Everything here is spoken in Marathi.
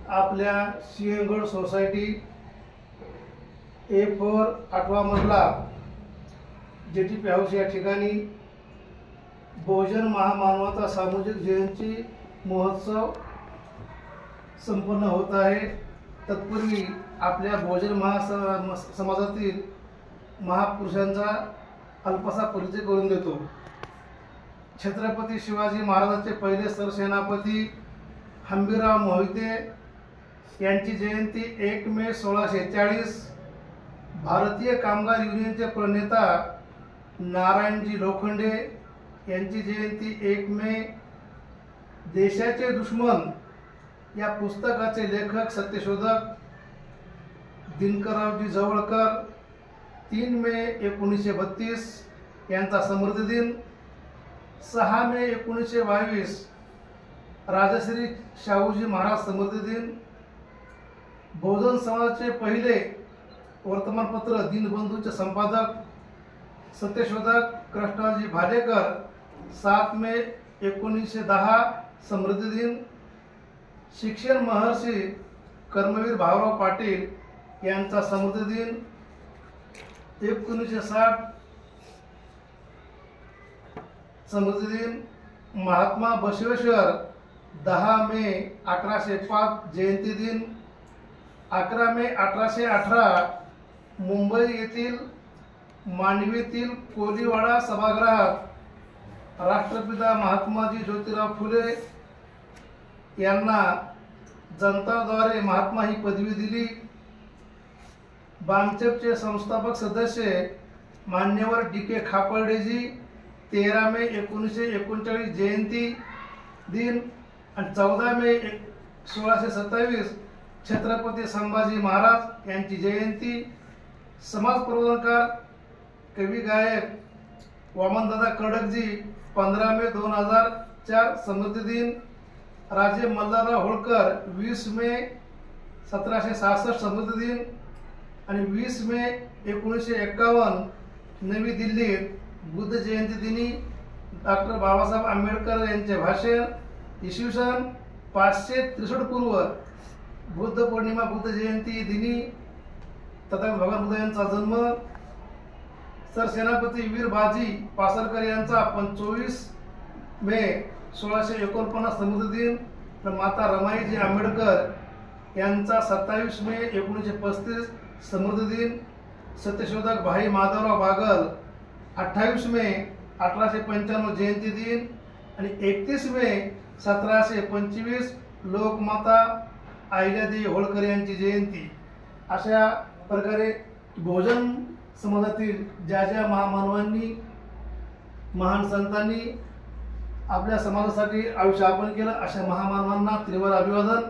आपल्या सिंहगड सोसायटी A4 8वा मजला JTP हाऊस या ठिकाणी बहुजन महामानवाचा सामाजिक जयंती महोत्सव संपन्न होत आहे। तत्पूर्वी आपल्या बहुजन समाजातील महापुरुषांचा अल्पसा परिचय करून देतो। छत्रपती शिवाजी महाराजांचे पहिले सरसेनापती हंबीरराव मोहिते यांची जयंती 1 मे 1640। भारतीय कामगार युनियनचे प्रणेता नारायणजी लोखंडे यांची जयंती 1 मे। देशाचे दुश्मन या पुस्तकाचे लेखक सत्यशोधक दिनकररावजी जवळकर 3 मे 1932 यांचा स्मृती दिन। 6 मे 1922 राजश्री शाहूजी महाराज स्मृती दिन। बहुजन समाजाचे पहिले वर्तमानपत्र दिनबंधूचे संपादक सत्यशोधक कृष्णाजी भालेकर 7 मे 1910 स्मृती दिन। शिक्षण महर्षी कर्मवीर भाऊराव पाटील यांचा स्मृती दिन 1960 स्मृती दिन। महात्मा बसवेश्वर 10 मे 1805 जयंती दिन। 11 मे 1818 मुंबई येथील मांडवीतील कोलीवाडा सभागृहात राष्ट्रपिता महात्माजी ज्योतिराव फुले यांना जनताद्वारे महात्मा ही पदवी दिली। बामचेपचे संस्थापक सदस्य मान्यवर DK खापर्डेजी 13 मे 1939 जयंती दिन। आणि 14 मे 1627 छत्रपती संभाजी महाराज यांची जयंती। समाज प्रबोधनकार कवी गायक वामनदादा खडकजी 15 मे 2004 स्मृती दिन। राजे मल्हारराव होळकर 20 मे 1766 स्मृती दिन। आणि 20 मे 1951 नवी दिल्लीत बुद्ध जयंती दिनी डॉक्टर बाबासाहेब आंबेडकर यांचे भाषण। इसवी सन 563 पूर्व बुद्ध पौर्णिमा बुद्ध जयंती दिनी तथागत भगवान बुद्ध यांचा जन्म। सरसेनापती वीर बाजी पासरकर यांचा 25 मे 1649 स्मृती दिन। तर माता रमाईजी आंबेडकर यांचा 27 मे 1935 स्मृती दिन। सत्यशोधक भाई माधवराव बागल 28 मे 1895 जयंती दिन। आणि 31 मे 1725 लोकमाता अहिल्यादेवी होळकर यांची जयंती। अशा प्रकारे बहुजन समाजातील ज्या महामानवांनी महान संतांनी आपल्या समाजासाठी आयुष्य अर्पण केलं अशा महामानवांना त्रिवार अभिवादन।